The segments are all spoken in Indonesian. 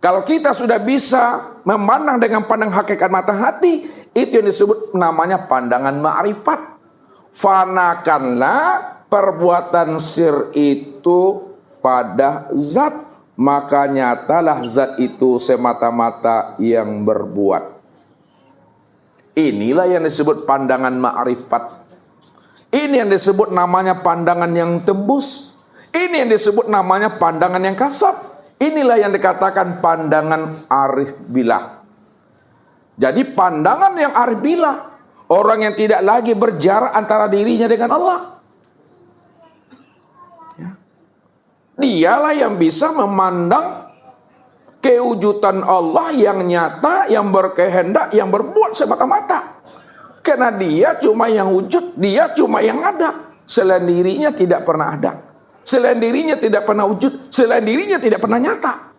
Kalau kita sudah bisa memandang dengan pandang hakikat mata hati, itu yang disebut namanya pandangan ma'rifat. Fanakanlah perbuatan sir itu pada zat, maka nyatalah zat itu semata-mata yang berbuat. Inilah yang disebut pandangan ma'rifat. Ini yang disebut namanya pandangan yang tembus. Ini yang disebut namanya pandangan yang kasab. Inilah yang dikatakan pandangan arif billah. Jadi pandangan yang arif billah, orang yang tidak lagi berjarak antara dirinya dengan Allah. Ya. Dialah yang bisa memandang kewujudan Allah yang nyata, yang berkehendak, yang berbuat semata-mata. Karena dia cuma yang wujud, dia cuma yang ada. Selain dirinya tidak pernah ada. Selain dirinya tidak pernah wujud, selain dirinya tidak pernah nyata.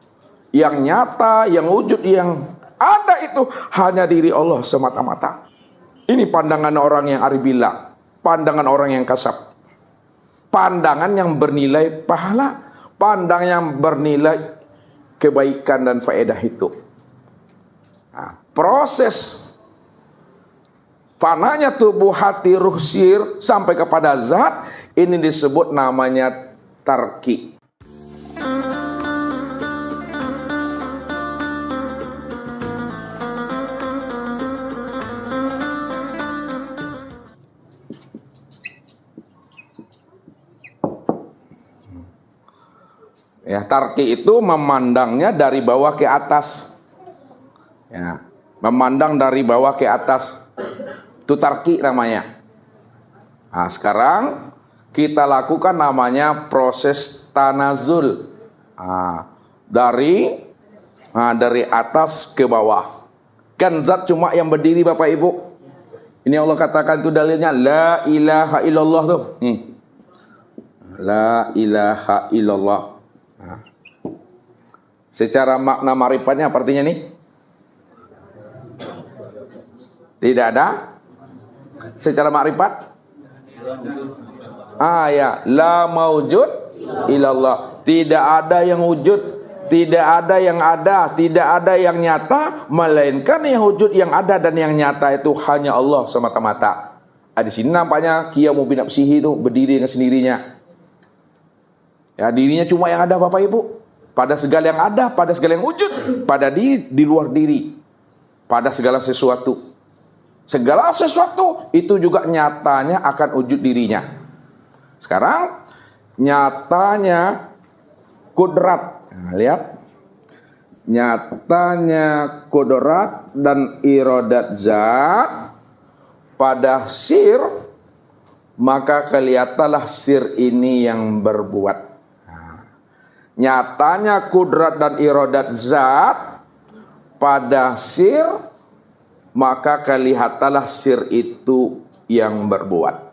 Yang nyata, yang wujud, yang ada itu hanya diri Allah semata-mata. Ini pandangan orang yang arif billah, pandangan orang yang kasab, pandangan yang bernilai pahala, pandangan yang bernilai kebaikan dan faedah itu. Nah, proses fananya tubuh, hati, ruh, sir sampai kepada zat, ini disebut namanya tarki. Ya, tarki itu memandangnya dari bawah ke atas. Ya, memandang dari bawah ke atas. Itu tarki namanya. Nah, sekarang kita lakukan namanya proses tanazul. Dari atas ke bawah. Kan zat cuma yang berdiri Bapak Ibu. Ini Allah katakan itu dalilnya la ilaha illallah tuh. La ilaha illallah. Nah. Secara makna marifatnya apa artinya nih? Tidak ada. Secara makrifat? Ya, la maujud illallah. Tidak ada yang wujud, tidak ada yang ada, tidak ada yang nyata, melainkan yang wujud, yang ada dan yang nyata itu hanya Allah semata-mata. Di sini nampaknya qiyamu bi nafsihi itu berdiri dengan sendirinya. Ya, dirinya cuma yang ada Bapak Ibu. Pada segala yang ada, pada segala yang wujud, pada diri, di luar diri, pada segala sesuatu. Segala sesuatu itu juga nyatanya akan wujud dirinya. Sekarang nyatanya kudrat. Nah, lihat. Nyatanya kudrat dan iradat zat pada sir, maka kelihatanlah sir ini yang berbuat. Nyatanya kudrat dan iradat zat pada sir, maka kelihatanlah sir itu yang berbuat.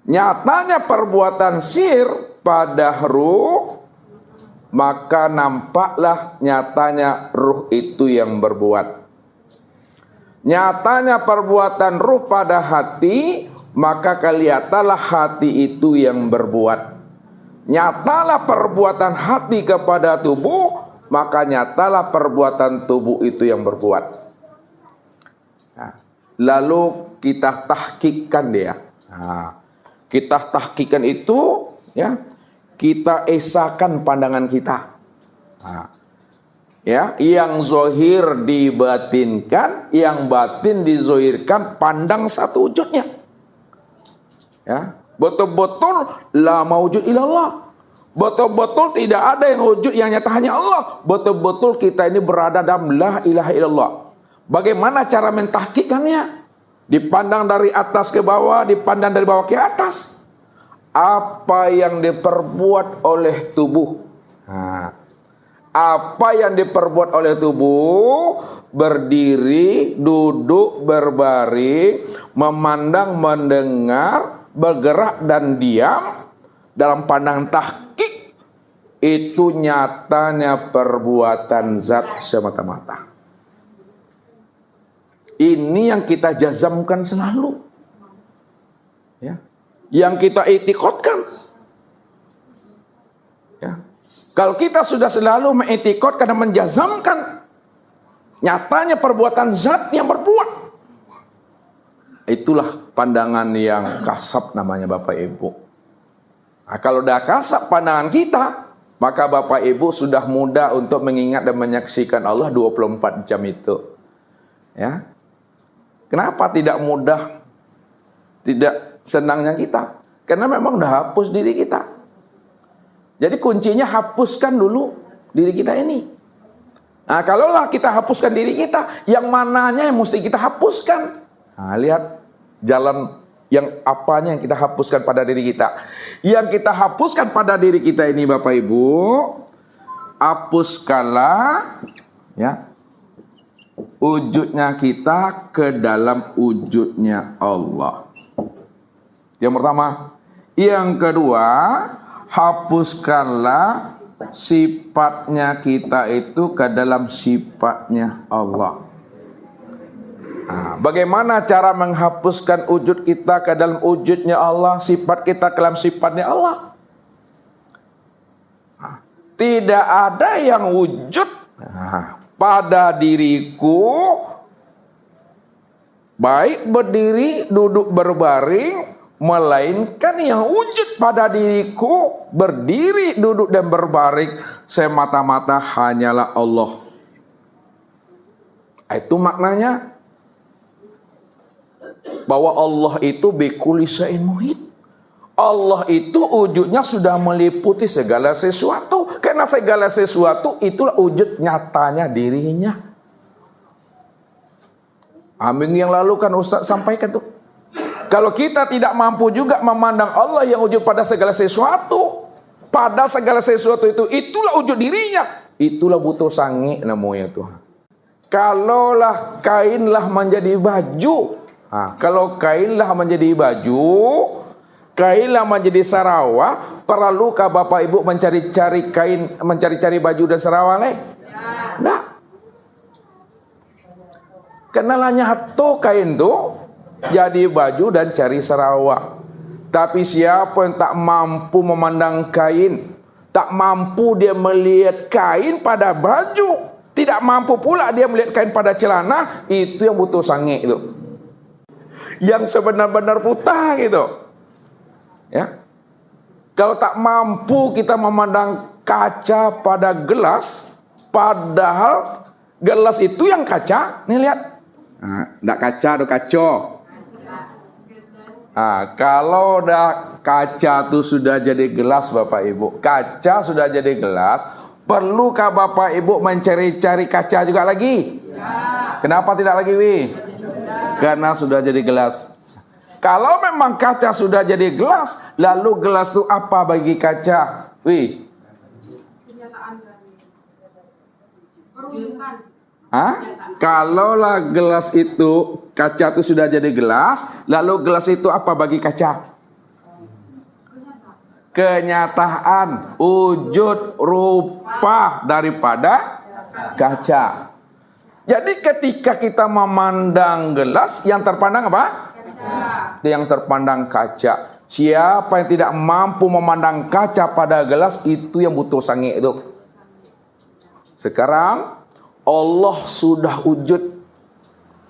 Nyatanya perbuatan sir pada ruh, maka nampaklah nyatanya ruh itu yang berbuat. Nyatanya perbuatan ruh pada hati, maka kelihatanlah hati itu yang berbuat. Nyatalah perbuatan hati kepada tubuh, maka nyatalah perbuatan tubuh itu yang berbuat. Nah, lalu kita tahkikkan dia. Nah, kita tahkikkan itu, ya, kita esakan pandangan kita. Nah, ya, yang zohir dibatinkan, yang batin dizohirkan, pandang satu wujudnya. Ya. Betul-betul la maujud ilallah. Betul-betul tidak ada yang wujud yang nyata hanya Allah. Betul-betul kita ini berada dalam la ilaha illallah. Bagaimana cara mentahkikannya? Dipandang dari atas ke bawah, dipandang dari bawah ke atas. Apa yang diperbuat oleh tubuh? Apa yang diperbuat oleh tubuh? Berdiri, duduk, berbaring, memandang, mendengar, bergerak dan diam dalam pandangan tahqiq, itu nyatanya perbuatan zat semata-mata. Ini yang kita jazamkan selalu, ya, yang kita i'tiqadkan, ya. Kalau kita sudah selalu mengitikad karena menjazamkan nyatanya perbuatan zat yang berbuat, itulah pandangan yang kasab namanya Bapak Ibu. Nah, kalau udah kasab pandangan kita, maka Bapak Ibu sudah mudah untuk mengingat dan menyaksikan Allah 24 jam itu. Ya. Kenapa tidak mudah? Tidak senangnya kita? Karena memang udah hapus diri kita. Jadi kuncinya hapuskan dulu diri kita ini. Nah, kalaulah kita hapuskan diri kita, yang mananya yang mesti kita hapuskan? Nah, lihat jalan yang apanya yang kita hapuskan pada diri kita. Yang kita hapuskan pada diri kita ini Bapak Ibu, hapuskanlah ya wujudnya kita ke dalam wujudnya Allah. Yang pertama. Yang kedua, hapuskanlah sifatnya kita itu ke dalam sifatnya Allah. Nah, bagaimana cara menghapuskan wujud kita ke dalam wujudnya Allah, sifat kita ke dalam sifatnya Allah? Nah, tidak ada yang wujud pada diriku, baik berdiri, duduk, berbaring, melainkan yang wujud pada diriku, berdiri, duduk, dan berbaring semata-mata hanyalah Allah. Itu maknanya bahwa Allah itu bikulli syai'in muhit. Allah itu wujudnya sudah meliputi segala sesuatu. Karena segala sesuatu itulah wujud nyatanya dirinya. Minggu yang lalu kan Ustaz sampaikan tuh, kalau kita tidak mampu juga memandang Allah yang wujud pada segala sesuatu, pada segala sesuatu itu, itulah wujud dirinya, itulah butuh sange namanya Tuhan. Kalaulah kainlah menjadi baju, kalau kainlah menjadi baju, kainlah menjadi sarawa, perlukah Bapak Ibu mencari-cari kain, mencari-cari baju dan sarawa leh? Nah, kenalanya hatu kain tuh jadi baju dan cari sarawa. Tapi siapa yang tak mampu memandang kain, tak mampu dia melihat kain pada baju, tidak mampu pula dia melihat kain pada celana, itu yang butuh sange itu, yang sebenar-benar buta gitu. Ya, kalau tak mampu kita memandang kaca pada gelas, padahal gelas itu yang kaca. Nih lihat, ndak kaca, do kaco. Kalau udah kaca itu sudah jadi gelas Bapak Ibu, kaca sudah jadi gelas, perlukah Bapak Ibu mencari-cari kaca juga lagi? Ya. Kenapa tidak lagi, Wi? Karena sudah jadi gelas. Kalau memang kaca sudah jadi gelas, lalu gelas itu apa bagi kaca, Wi? Kalaulah gelas itu, kaca itu sudah jadi gelas, lalu gelas itu apa bagi kaca? Kenyataan, wujud, rupa daripada kaca. Jadi ketika kita memandang gelas, yang terpandang apa? Kaca. Yang terpandang kaca. Siapa yang tidak mampu memandang kaca pada gelas, itu yang butuh sange itu. Sekarang Allah sudah wujud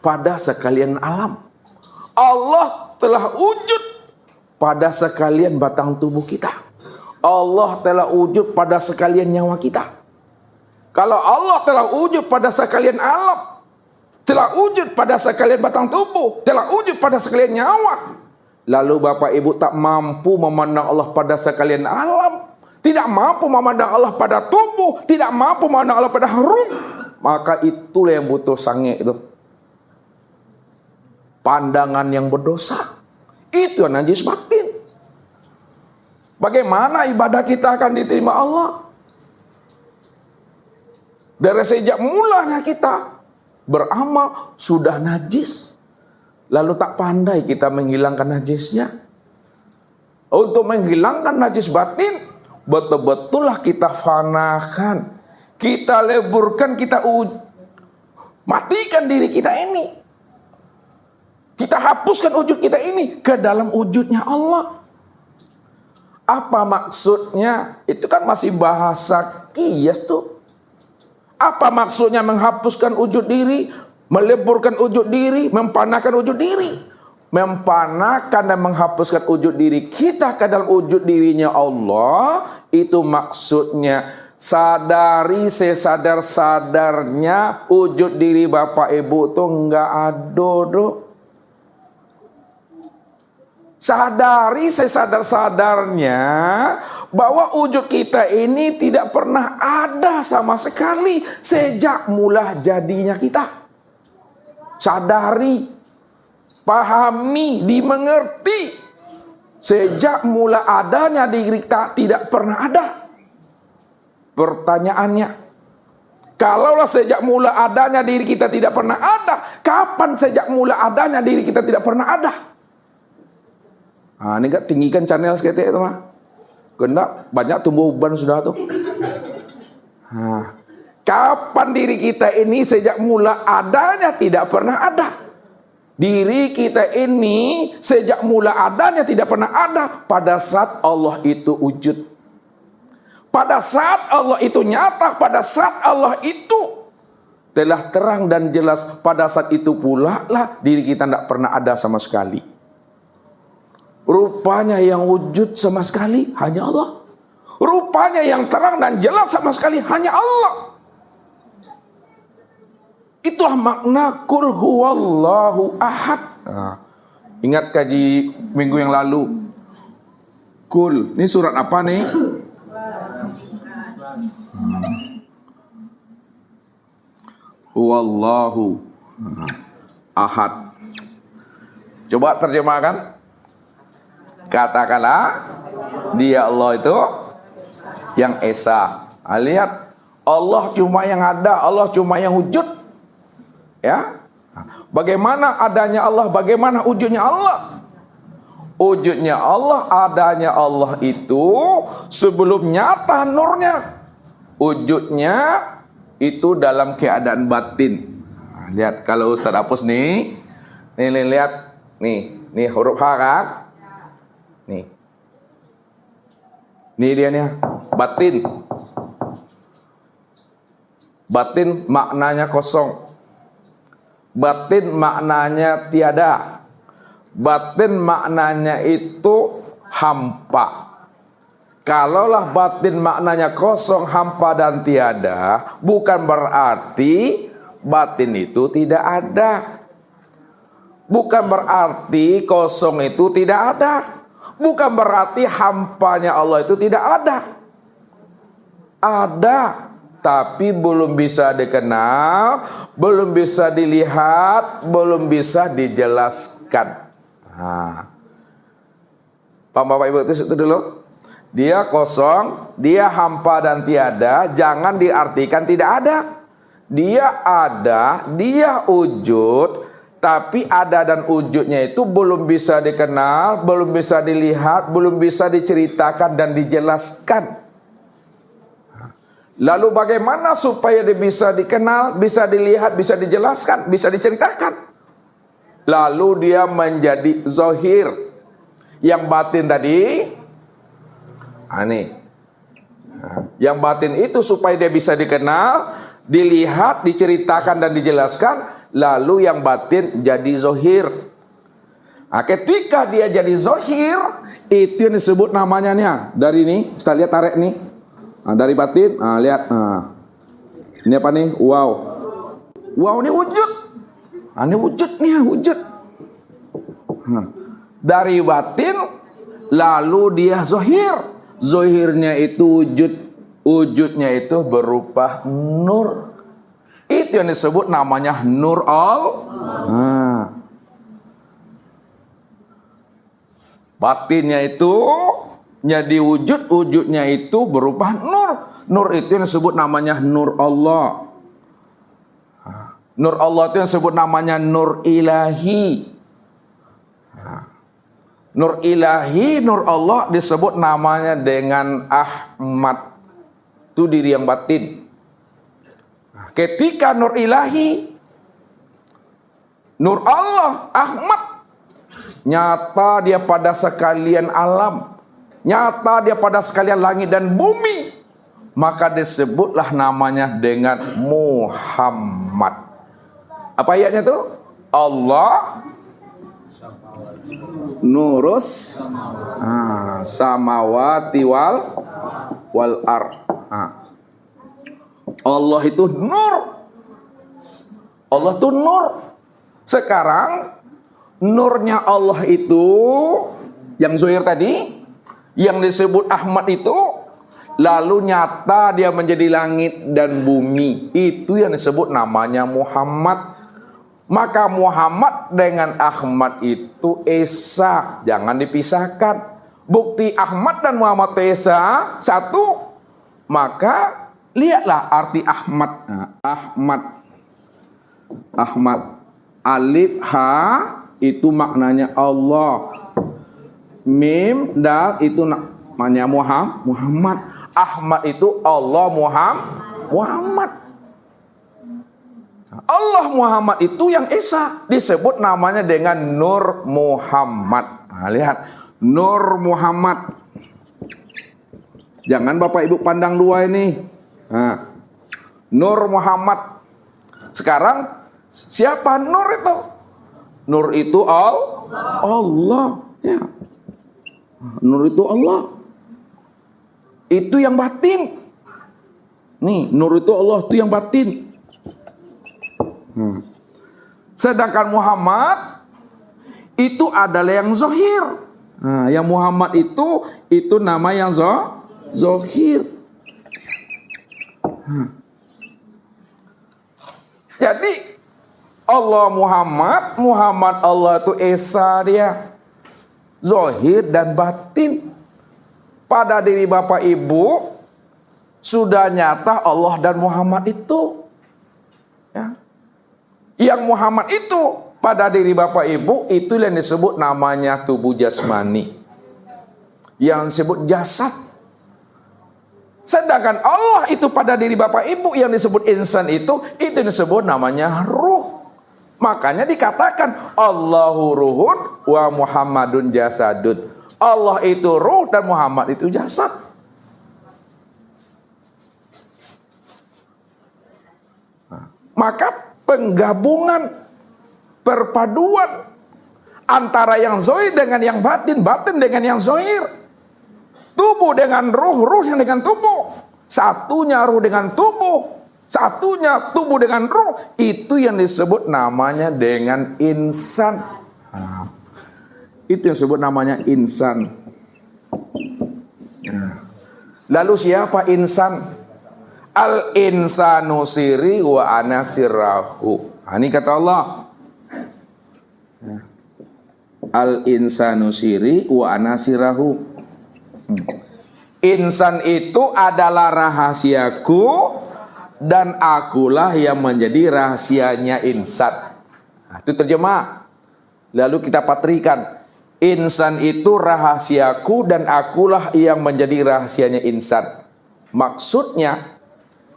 pada sekalian alam. Allah telah wujud pada sekalian batang tubuh kita. Allah telah wujud pada sekalian nyawa kita. Kalau Allah telah wujud pada sekalian alam, telah wujud pada sekalian batang tubuh, telah wujud pada sekalian nyawa, lalu Bapak Ibu tak mampu memandang Allah pada sekalian alam, tidak mampu memandang Allah pada tubuh, tidak mampu memandang Allah pada harum, maka itulah yang butuh sange itu. Pandangan yang berdosa, itu yang najis batin. Bagaimana ibadah kita akan diterima Allah? Dari sejak mulanya kita beramal sudah najis, lalu tak pandai kita menghilangkan najisnya. Untuk menghilangkan najis batin, betul-betullah kita fanakan, kita leburkan, kita matikan diri kita ini. Kita hapuskan wujud kita ini ke dalam wujudnya Allah. Apa maksudnya? Itu kan masih bahasa kias tuh. Apa maksudnya menghapuskan wujud diri, meleburkan wujud diri, mempanahkan wujud diri? Mempanahkan dan menghapuskan wujud diri kita ke dalam wujud dirinya Allah, itu maksudnya sadari sesadar-sadarnya wujud diri Bapak Ibu tuh enggak ada, Dok. Sadari sesadar-sadarnya bahwa wujud kita ini tidak pernah ada sama sekali sejak mula jadinya kita. Sadari, pahami, dimengerti. Sejak mula adanya diri kita tidak pernah ada. Pertanyaannya, kalaulah sejak mula adanya diri kita tidak pernah ada, kapan sejak mula adanya diri kita tidak pernah ada? Nah, ini kan tinggikan channel seketik itu mah. Kena banyak tumbuh uban sudah tuh. Nah, kapan diri kita ini sejak mula adanya tidak pernah ada? Diri kita ini sejak mula adanya tidak pernah ada pada saat Allah itu wujud. Pada saat Allah itu nyata, pada saat Allah itu telah terang dan jelas, pada saat itu pula lah diri kita tidak pernah ada sama sekali. Rupanya yang wujud sama sekali hanya Allah. Rupanya yang terang dan jelas sama sekali hanya Allah. Itulah makna kul huwallahu ahad. Nah, ingat kaji minggu yang lalu. Kul, ini surat apa nih? Huwallahu ahad. Coba terjemahkan. Katakanlah dia Allah itu yang esa. Lihat, Allah cuma yang ada, Allah cuma yang wujud. Ya. Bagaimana adanya Allah, bagaimana wujudnya Allah? Wujudnya Allah, adanya Allah itu sebelum nyata nurnya. Wujudnya itu dalam keadaan batin. Lihat, kalau Ustaz hapus nih. Nih lihat. Nih huruf H kan? Nih dia nih, batin. Batin maknanya kosong. Batin maknanya tiada. Batin maknanya itu hampa. Kalaulah batin maknanya kosong, hampa dan tiada, bukan berarti batin itu tidak ada. Bukan berarti kosong itu tidak ada. Bukan berarti hampanya Allah itu tidak ada. Ada, tapi belum bisa dikenal, belum bisa dilihat, belum bisa dijelaskan. Nah, Pak Bapak Ibu itu dulu. Dia kosong, dia hampa dan tiada, jangan diartikan tidak ada. Dia ada, dia wujud. Tapi ada dan wujudnya itu belum bisa dikenal, belum bisa dilihat, belum bisa diceritakan dan dijelaskan. Lalu bagaimana supaya dia bisa dikenal, bisa dilihat, bisa dijelaskan, bisa diceritakan? Lalu dia menjadi zahir. Yang batin tadi, yang batin itu supaya dia bisa dikenal, dilihat, diceritakan dan dijelaskan. Lalu yang batin jadi zahir. Nah, ketika dia jadi zahir, itu yang disebut namanya nih. Dari ini, kita lihat tarik nih. Nah, dari batin, lihat. Nah. Ini apa nih? Wow. Wow, ini wujud. Nah, ini wujud nih, wujud. Nah. Dari batin, lalu dia zahir. Zahirnya itu wujud. Wujudnya itu berupa nur. Itu yang disebut namanya nur Allah. Batinnya itu jadi wujud, wujudnya itu berupa nur. Nur itu yang disebut namanya nur Allah. Nur Allah itu yang disebut namanya nur ilahi. Nur ilahi, nur Allah disebut namanya dengan Ahmad. Itu diri yang batin. Ketika nur ilahi, nur Allah, Ahmad, nyata dia pada sekalian alam. nyata dia pada sekalian langit dan bumi, maka disebutlah namanya dengan Muhammad. Apa ayatnya tuh? Allah nurus samawati wal ard. Allah itu nur. Allah itu nur. Sekarang nurnya Allah itu yang zuhir tadi, yang disebut Ahmad itu, lalu nyata dia menjadi langit dan bumi. Itu yang disebut namanya Muhammad. Maka Muhammad dengan Ahmad itu esa, jangan dipisahkan. Bukti Ahmad dan Muhammad esa satu. Maka lihatlah arti Ahmad. Ahmad alif ha itu maknanya Allah. Mim dal itu namanya Muhammad. Ahmad itu Allah Muhammad. Allah Muhammad itu yang esa, disebut namanya dengan Nur Muhammad. Lihat, Nur Muhammad. Jangan Bapak Ibu pandang dua ini. Nur Muhammad. Sekarang siapa Nur itu? Nur itu Allah. Ya. Nur itu Allah. Itu yang batin. Nih, Nur itu Allah, itu yang batin. Sedangkan Muhammad itu adalah yang zahir. Yang Muhammad itu nama yang zahir. Jadi Allah Muhammad Allah itu esa dia, zahir dan batin. Pada diri Bapak Ibu sudah nyata Allah dan Muhammad itu. Ya. Yang Muhammad itu pada diri Bapak Ibu itu yang disebut namanya tubuh jasmani, yang disebut jasad. Sedangkan Allah itu pada diri Bapak Ibu yang disebut insan itu disebut namanya ruh. Makanya dikatakan Allahu ruhun wa Muhammadun jasadun. Allah itu ruh dan Muhammad itu jasad. Maka penggabungan, perpaduan antara yang zahir dengan yang batin, batin dengan yang zahir, tubuh dengan ruh, ruh yang dengan tubuh, satunya ruh dengan tubuh, satunya tubuh dengan ruh, itu yang disebut namanya dengan insan. Itu yang disebut namanya insan. Lalu siapa insan? Al-insanu siri wa ana sirrahu. Ini kata Allah. Al-insanu siri wa ana sirrahu. Insan itu adalah rahasiaku dan akulah yang menjadi rahasianya insan. Itu terjemah. Lalu kita patrikan. Insan itu rahasiaku dan akulah yang menjadi rahasianya insan. Maksudnya,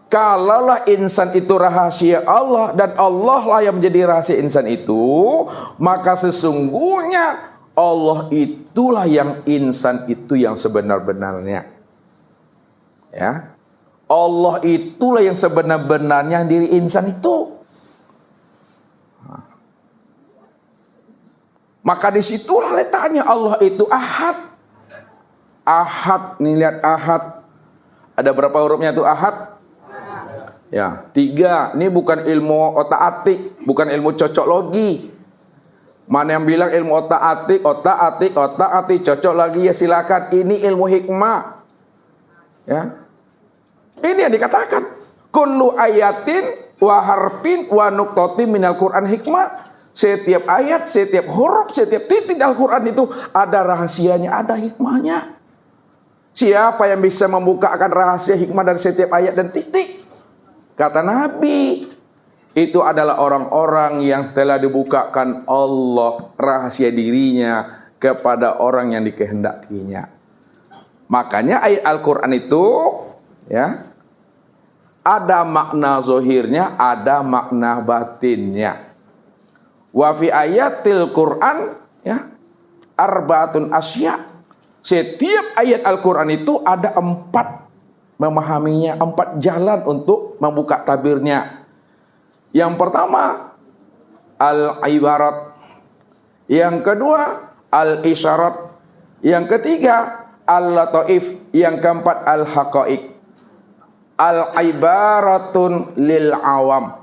kalaulah insan itu rahasia Allah dan Allah lah yang menjadi rahasia insan itu, maka sesungguhnya Allah itulah yang insan itu yang sebenar-benarnya. Ya. Allah itulah yang sebenar-benarnya diri insan itu. Maka disitulah letaknya Allah itu ahad. Ahad, nih lihat ahad. Ada berapa hurufnya tuh ahad? Ya, 3. Ini bukan ilmu otak-atik, bukan ilmu cocok logi. Mana yang bilang ilmu otak-atik, cocok lagi, ya silakan. Ini ilmu hikmah. Ya. Ini yang dikatakan. Kullu ayatin wa harfin wa nuqtatin minal Qur'an hikmah. Setiap ayat, setiap huruf, setiap titik Al-Quran itu ada rahasianya, ada hikmahnya. Siapa yang bisa membukakan rahasia hikmah dari setiap ayat dan titik? Kata Nabi, itu adalah orang-orang yang telah dibukakan Allah rahasia dirinya kepada orang yang dikehendakinya. Makanya ayat Al-Quran itu ya ada makna zahirnya, ada makna batinnya. Wa fi ayatil Quran ya arba'atun asya. Setiap ayat Al-Quran itu ada 4 memahaminya, 4 jalan untuk membuka tabirnya. Yang pertama, al-ibarat. Yang kedua, al-isyarat. Yang ketiga, al-lataif. Yang keempat, al-haqa'iq. Al-ibaratun lil awam.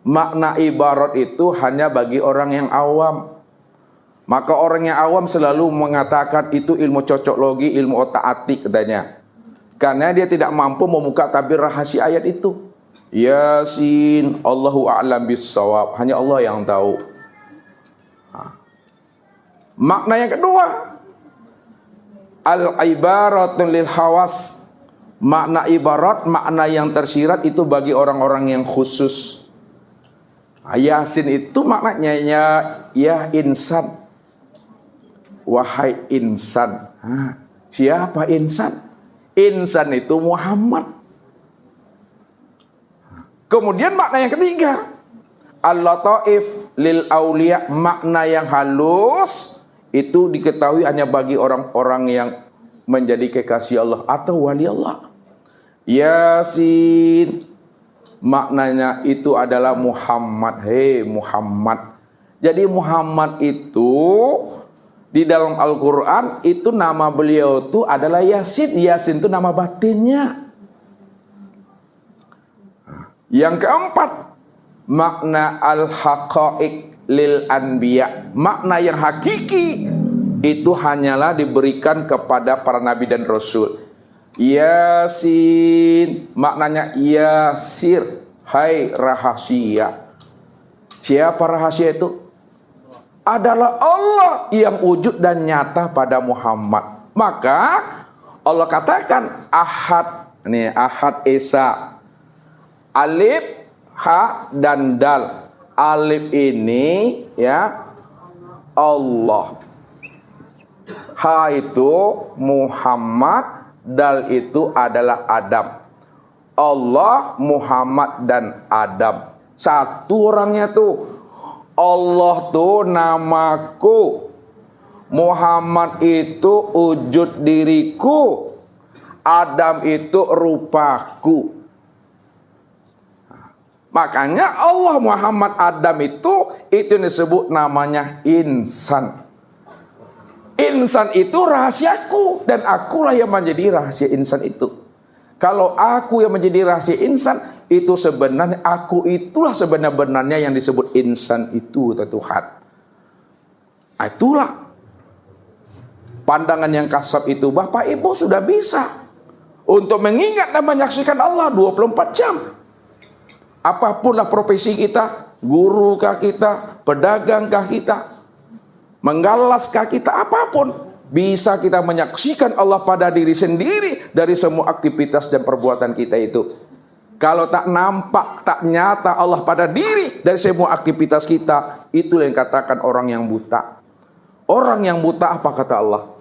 Makna ibarat itu hanya bagi orang yang awam. Maka orang yang awam selalu mengatakan itu ilmu cocok logi, ilmu otak-atik katanya. Karena dia tidak mampu membuka tabir rahasia ayat itu. Yasin, Allahu a'lam bissawab. Hanya Allah yang tahu. Makna yang kedua, al-ibaratun lil hawas. Makna ibarat, makna yang tersirat itu bagi orang-orang yang khusus. Yasin itu maknanya ya insan. Wahai insan. Siapa insan? Insan itu Muhammad. Kemudian makna yang ketiga, al-lataif lil auliya. Makna yang halus itu diketahui hanya bagi orang-orang yang menjadi kekasih Allah atau wali Allah. Yasin, maknanya itu adalah Muhammad. Hei Muhammad. Jadi Muhammad itu di dalam Al-Quran itu nama beliau itu adalah Yasin. Yasin itu nama batinnya. Yang keempat, makna al-haqa'iq lil anbiya. Makna yang hakiki itu hanyalah diberikan kepada para nabi dan rasul. Yasin, maknanya yasir, hai rahasia. Siapa rahasia itu? Adalah Allah yang wujud dan nyata pada Muhammad. Maka Allah katakan Ahad. Nih, Ahad Esa. Alif, Ha, dan Dal. Alif ini ya Allah. Ha itu Muhammad, Dal itu adalah Adam. Allah, Muhammad, dan Adam. Satu orangnya tuh. Allah tuh namaku, Muhammad itu wujud diriku, Adam itu rupaku. Makanya Allah, Muhammad, Adam itu disebut namanya insan. Insan itu rahasiaku dan akulah yang menjadi rahasia insan itu. Kalau aku yang menjadi rahasia insan, itu sebenarnya aku itulah sebenarnya yang disebut insan itu, Tuhan. Itulah pandangan yang kasab itu. Bapak Ibu sudah bisa untuk mengingat dan menyaksikan Allah 24 jam. Apapunlah profesi kita, gurukah kita, pedagangkah kita, menggalaskah kita, apapun, bisa kita menyaksikan Allah pada diri sendiri dari semua aktivitas dan perbuatan kita itu. Kalau tak nampak, tak nyata Allah pada diri dari semua aktivitas kita, itulah yang katakan orang yang buta. Orang yang buta apa kata Allah?